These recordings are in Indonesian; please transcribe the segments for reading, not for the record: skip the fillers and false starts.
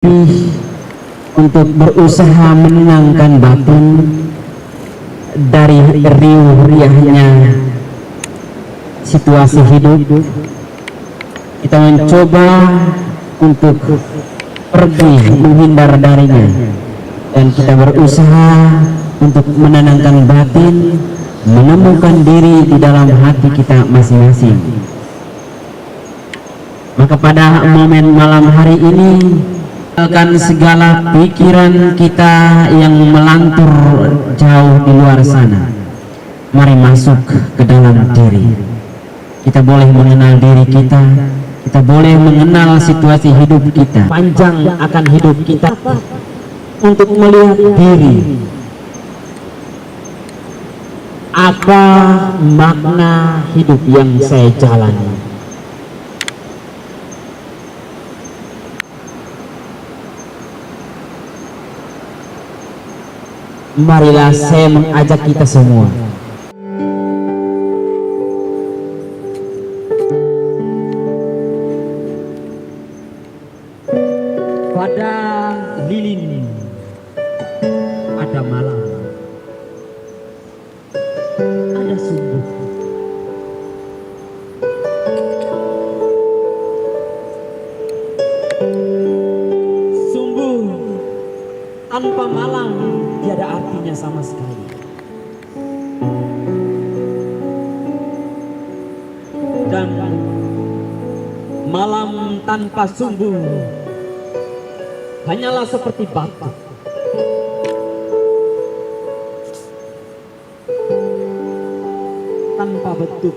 untuk berusaha menenangkan batin dari riuh riahnya situasi hidup. Kita mencoba untuk pergi menghindar darinya, dan kita berusaha untuk menenangkan batin, menemukan diri di dalam hati kita masing-masing. Maka pada momen malam hari ini, akan segala pikiran kita yang melantur jauh di luar sana, mari masuk ke dalam diri. Kita boleh mengenal diri kita, kita boleh mengenal situasi hidup kita, panjang akan hidup kita untuk melihat diri. Apa makna hidup yang saya jalani? Marilah saya mengajak kita semua pada lilin ada malam, ada subuh. Sungguh tanpa malam tiada artinya sama sekali. Dan malam tanpa sumbu hanyalah seperti batu tanpa bentuk.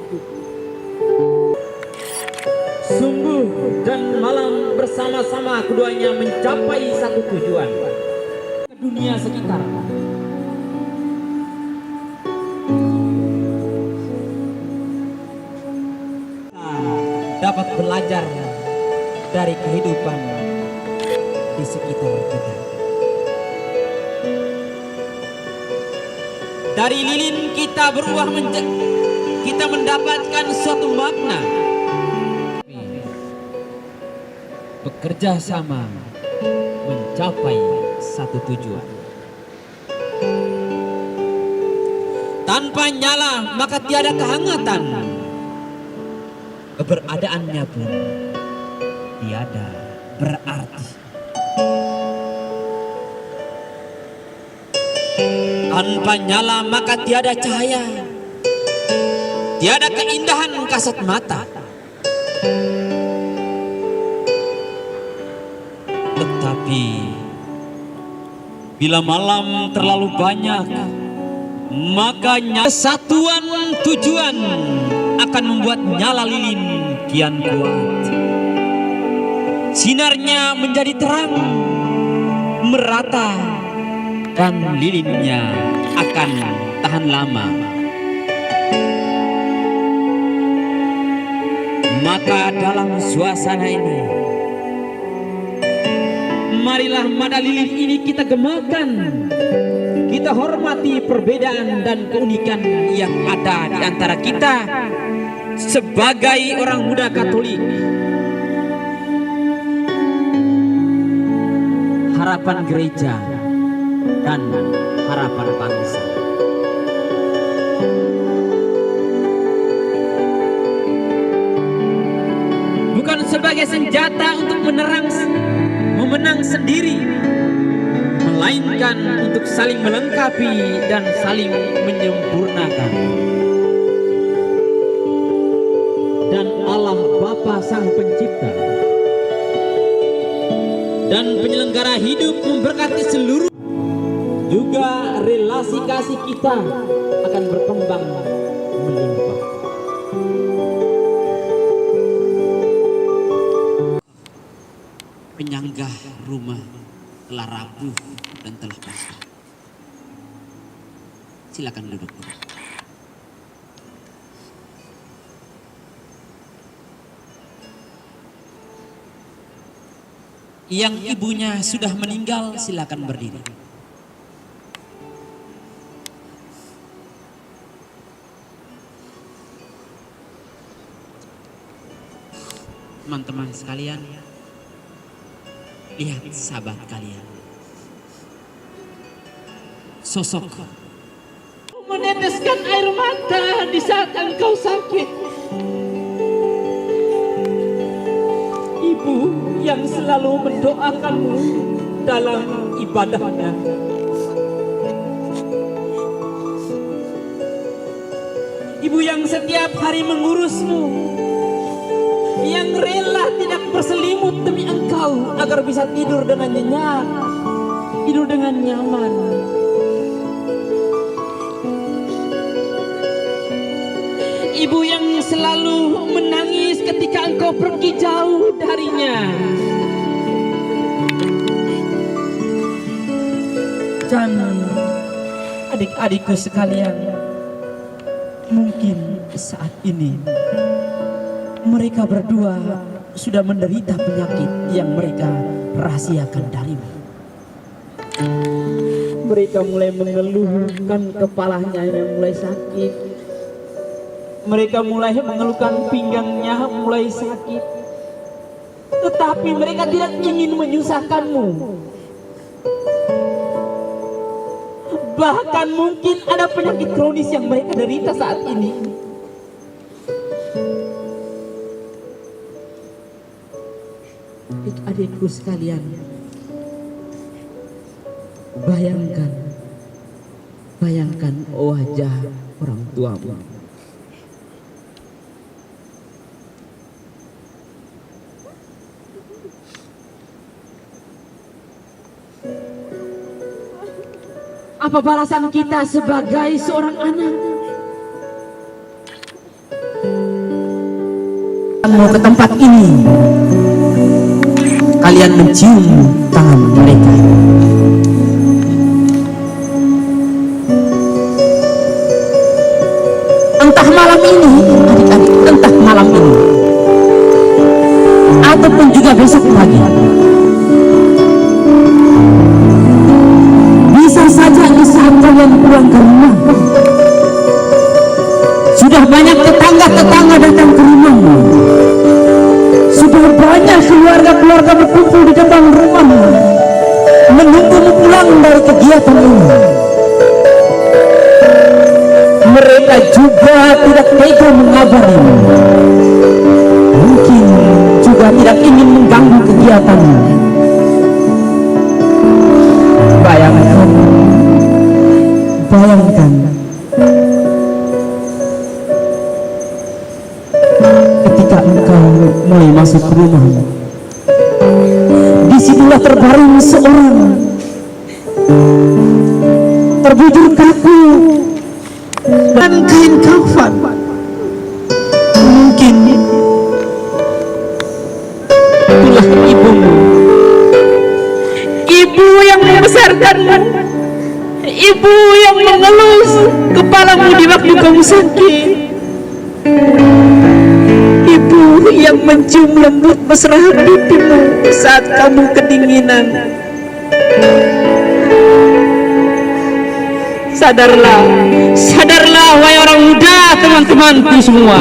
Sumbu dan malam bersama-sama keduanya mencapai satu tujuan, ke dunia sekitar. Dapat belajar dari kehidupan di sekitar kita. Dari lilin kita berubah kita mendapatkan suatu makna. Bekerja sama mencapai satu tujuan. Tanpa nyala maka tiada kehangatan. Keberadaannya pun tiada berarti. Tanpa nyala maka tiada cahaya, tiada keindahan kasat mata. Tetapi bila malam terlalu banyak, makanya kesatuan tujuan akan membuat nyala lilin kian kuat. Sinarnya menjadi terang, merata, dan lilinnya akan tahan lama. Maka dalam suasana ini, marilah mada lilin ini kita gemakan. Kita hormati perbedaan dan keunikan yang ada di antara kita sebagai orang muda Katolik. Harapan gereja dan harapan bangsa. Bukan sebagai senjata untuk memenang sendiri, melainkan untuk saling melengkapi dan saling menyempurnakan. Dan Allah Bapa Sang Pencipta dan penyelenggara hidup memberkati seluruh. Juga relasi kasih kita akan berkembang melimpah. Penyanggah rumah telah rapuh dan telah basah. Silakan duduk. Yang ibunya sudah meninggal, silakan berdiri. Teman-teman sekalian, Lihat sahabat kalian, sosok meneteskan air mata di saat engkau sakit. Ibu yang selalu mendoakanmu dalam ibadahnya. Ibu yang setiap hari mengurusmu, yang rela tidak berselimut demi engkau agar bisa tidur dengan nyenyak, tidur dengan nyaman. Ibu yang selalu menangis ketika engkau pergi jauh darinya. Dan adik-adikku sekalian, mungkin saat ini mereka berdua sudah menderita penyakit yang mereka rahasiakan darimu. Mereka mulai mengeluhkan kepalanya yang mulai sakit. Mereka mulai mengeluhkan pinggangnya mulai sakit. Tetapi mereka tidak ingin menyusahkanmu. Bahkan mungkin ada penyakit kronis yang mereka derita saat ini. Adik-adikku sekalian, bayangkan wajah orang tuamu. Apa balasan kita sebagai seorang anak? Mau ke tempat ini, kalian mencium tangan mereka. Entah malam ini, adik-adik, entah malam ini, ataupun juga besok pagi. Bisa saja di saat kalian pulang ke rumah, sudah banyak tetangga-tetangga datang ke rumahmu. Sudah banyak keluarga-keluarga berkumpul di depan rumahmu, menunggumu pulang dari kegiatan ini. Mereka juga tidak tega mengabarimu, mungkin juga tidak ingin mengganggu kegiatanmu. Bayangkan ketika engkau mulai masuk ke rumah, disitulah terbaring seorang terbujur kaku dan kain kafan. Mungkin itulah ibumu, ibu yang membesarkanmu, ibu yang mengelus kepalamu di waktu kamu sakit, ibu yang mencium lembut mesra pipimu saat kamu kedinginan. Sadarlah wahai orang muda, teman-temanku semua,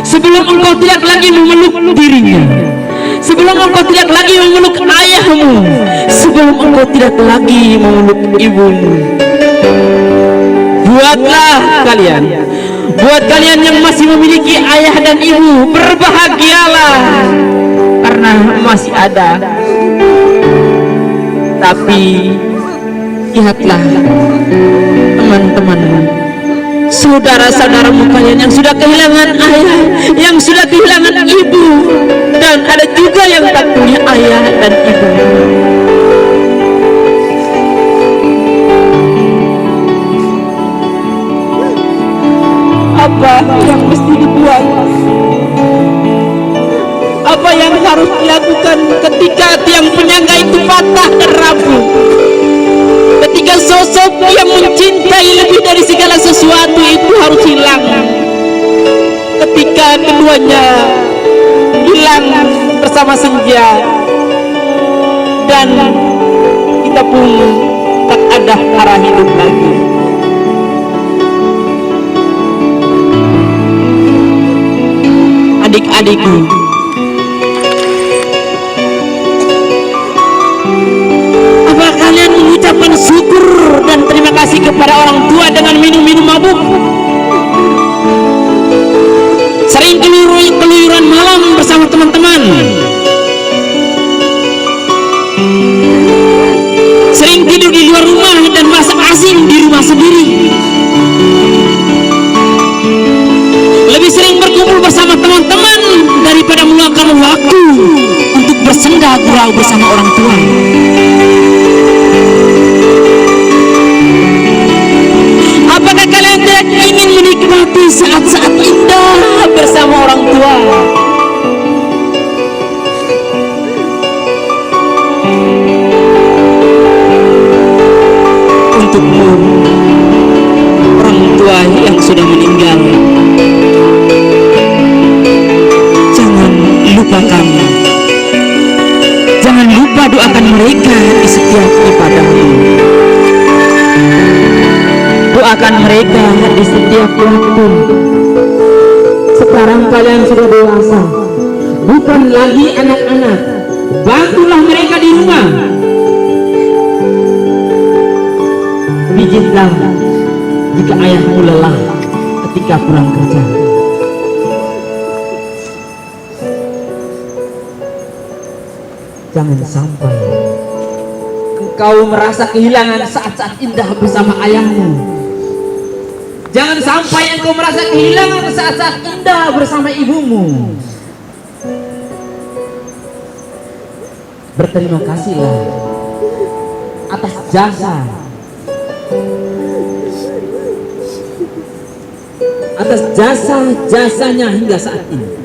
sebelum engkau tidak lagi memeluk dirinya, sebelum engkau tidak lagi memeluk ayahmu, sebelum engkau tidak lagi memeluk ibumu, buat kalian yang masih memiliki ayah dan ibu, berbahagialah karena masih ada. Tapi lihatlah teman-teman, saudara-saudaramu kalian yang sudah kehilangan ayah, yang sudah kehilangan ibu, dan ada juga yang tak punya ayah dan ibu. Apa yang mesti dibuat? Apa yang harus dilakukan ketika tiang penyangga itu patah dan rapuh? Ketika sosok yang mencintai lebih dari segala sesuatu itu harus hilang, ketika keduanya hilang bersama senja, dan kita pun tak ada arah hidup lagi. Adik-adikku, untuk bersenda gurau bersama orang tua. Apakah kalian tidak ingin menikmati saat-saat indah bersama orang tua? Untukmu, orang tua yang sudah meninggal, jangan lupakan, jangan lupa doakan mereka di setiap ibadahmu. Doakan mereka di setiap waktu. Sekarang kalian sudah dewasa, bukan lagi anak-anak. Bantulah mereka di rumah. Pijitlah jika ayahmu lelah ketika pulang kerja. Jangan sampai engkau merasa kehilangan saat-saat indah bersama ayahmu. Jangan sampai engkau merasa kehilangan saat-saat indah bersama ibumu. Berterima kasihlah atas jasa-jasanya hingga saat ini.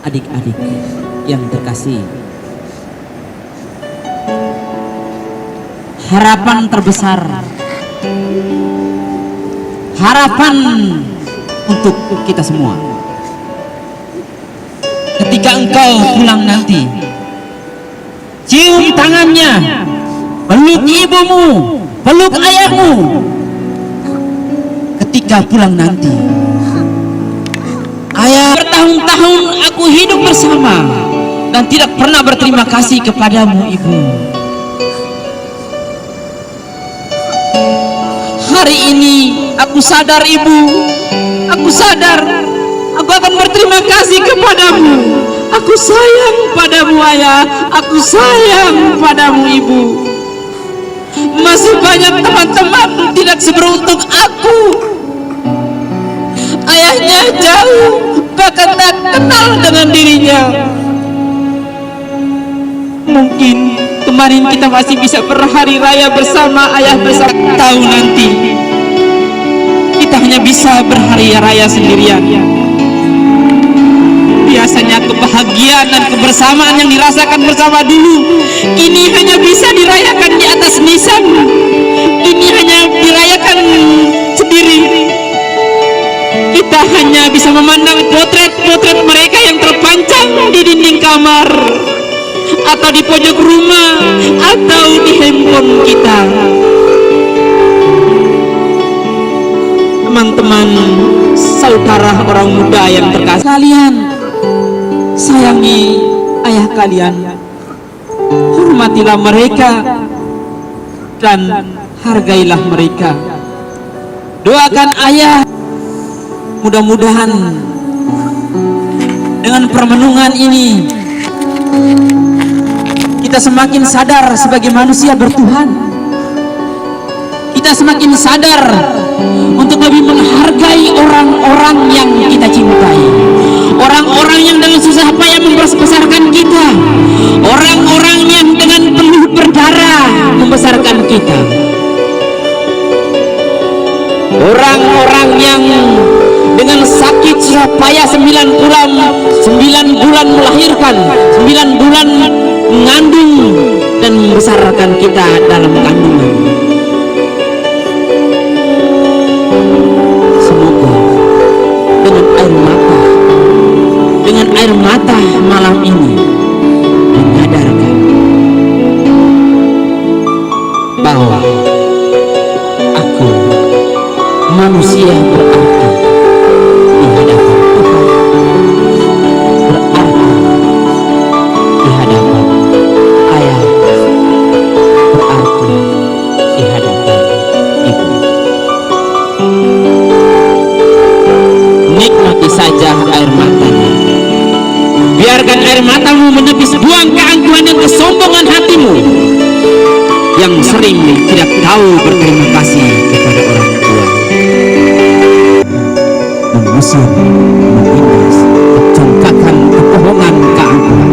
Adik-adik yang terkasih, harapan terbesar, harapan untuk kita semua, ketika engkau pulang nanti, cium tangannya, peluk ibumu, peluk ayahmu. Ketika pulang nanti, ayah, bertahun-tahun aku hidup bersama dan tidak pernah berterima kasih kepadamu, ibu. Hari ini aku sadar, ibu, aku sadar aku akan berterima kasih kepadamu. Aku sayang padamu, ayah. Aku sayang padamu, ibu. Masih banyak teman-teman tidak seberuntung aku. Ayahnya jauh, bahkan tak kenal dengan dirinya. Mungkin kemarin kita masih bisa berhari raya bersama ayah bersama. Tahu nanti kita hanya bisa berhari raya sendirian. Biasanya kebahagiaan dan kebersamaan yang dirasakan bersama dulu, kini hanya bisa dirayakan di atas nisan. Kini hanya dirayakan sendiri. Kita hanya bisa memandang potret-potret mereka yang terpancang di dinding kamar, atau di pojok rumah, atau di handphone kita. Teman-teman, saudara orang muda yang terkasih, kalian sayangi ayah kalian, hormatilah mereka dan hargailah mereka. Doakan ayah. Mudah-mudahan dengan permenungan ini kita semakin sadar sebagai manusia bertuhan. Kita semakin sadar untuk lebih menghargai orang-orang yang kita cintai, orang-orang yang dengan susah payah membesarkan kita, orang-orang yang dengan peluh berdarah membesarkan kita, orang-orang yang dengan sakit susah payah 9 bulan melahirkan, 9 bulan mengandung dan membesarkan kita dalam kandungan. Semoga dengan air mata malam ini menyadarkan bahwa aku manusia berarti di hadapan Tuhan, berarti di hadapan ayah, berarti di hadapan ibu. Nikmati saja air matanya. Biarkan air matamu menepis buang keangkuhan dan kesombongan hatimu yang sering tidak tahu berterima kasih kepada orang tua. Mengusir, menindas, kecongkakan, kebohongan, keangkuhan.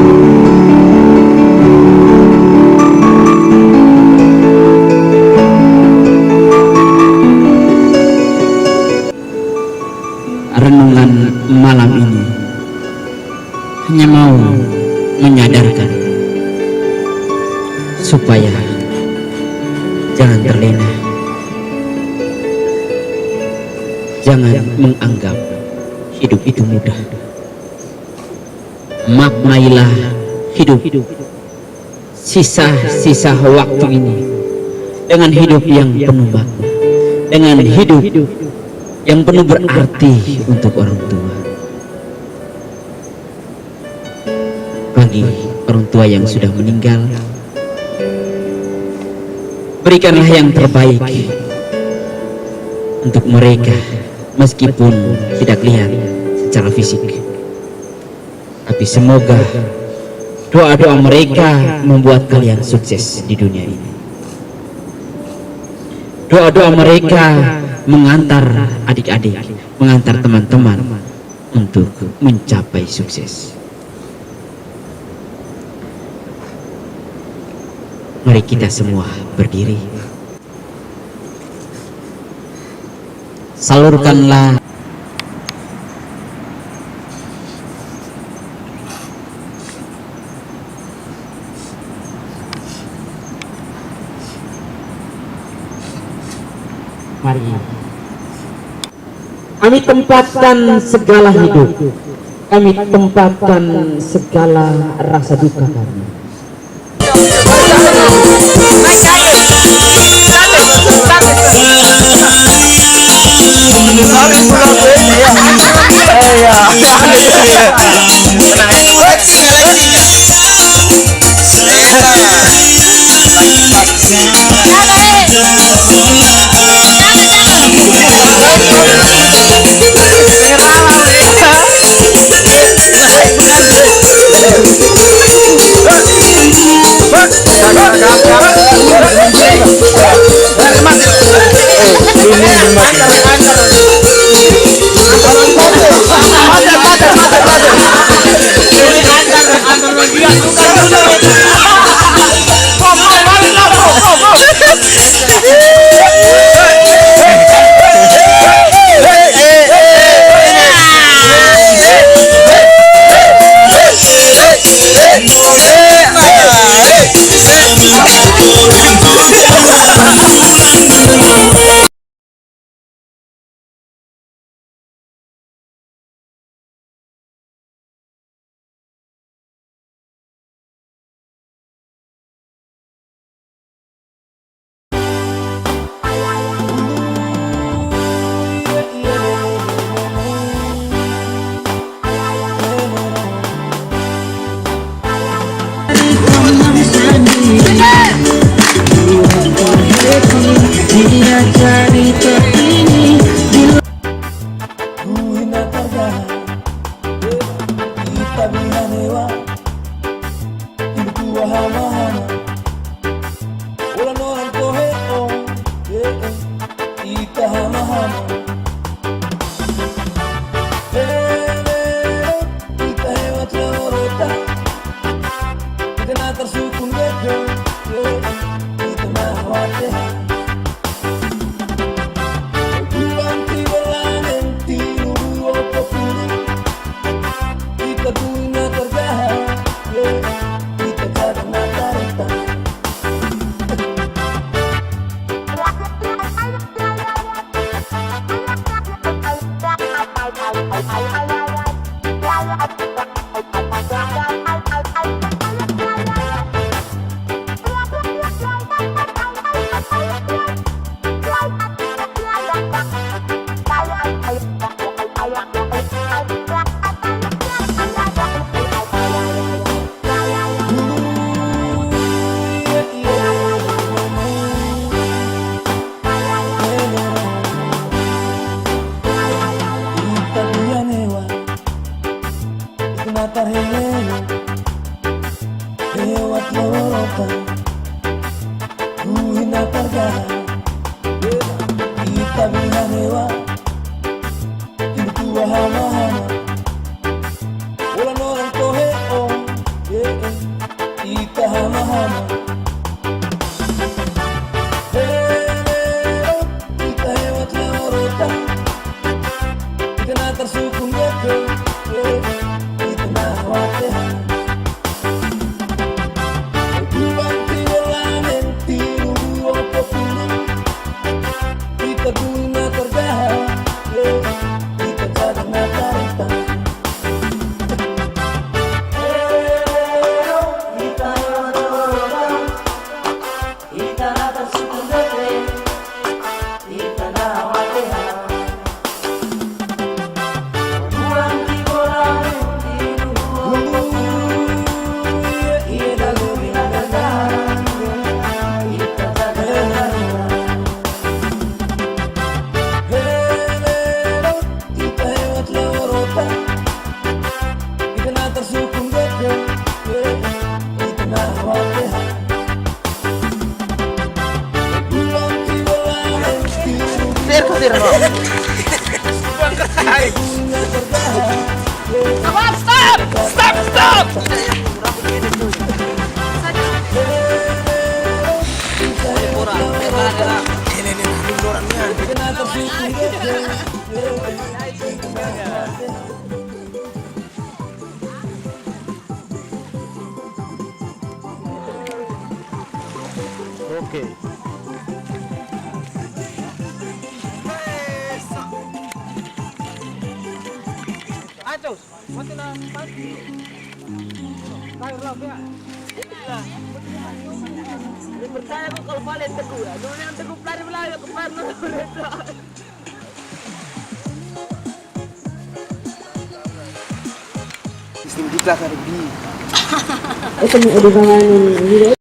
Renungan malam ini hanya mau menyadarkan supaya jangan terlena, jangan menganggap hidup itu mudah. Maknailah hidup, sisa-sisa waktu ini dengan hidup yang penuh makna, dengan hidup yang penuh berarti untuk orang tua. Bagi orang tua yang sudah meninggal, berikanlah yang terbaik untuk mereka, meskipun tidak lihat secara fisik. Tapi semoga doa-doa mereka membuat kalian sukses di dunia ini. Doa-doa mereka mengantar adik-adik, mengantar teman-teman untuk mencapai sukses. Mari kita semua berdiri. Salurkanlah mari kami tempatkan segala hidup, kami tempatkan segala rasa duka kami. hanewa Ibu tua hama-hama Olan orang kohe oh Ita hama-hama Ita hewat leorota Ita na tersukung geke Ita na watehan Tuang tiwalamen tiru opo pulu Ita guna terjahat Ita cadang na tarita Ita hewat leorota Ita na tersukung geke Ita na watehan Oke. Acos, mati na pagi. Tayo lang ya. Percaya kok kalau paling teguh ya. Dulu yang teguh pelari Melayu ke Parno. Sistem kita kan di. Itu mau dibangun ini.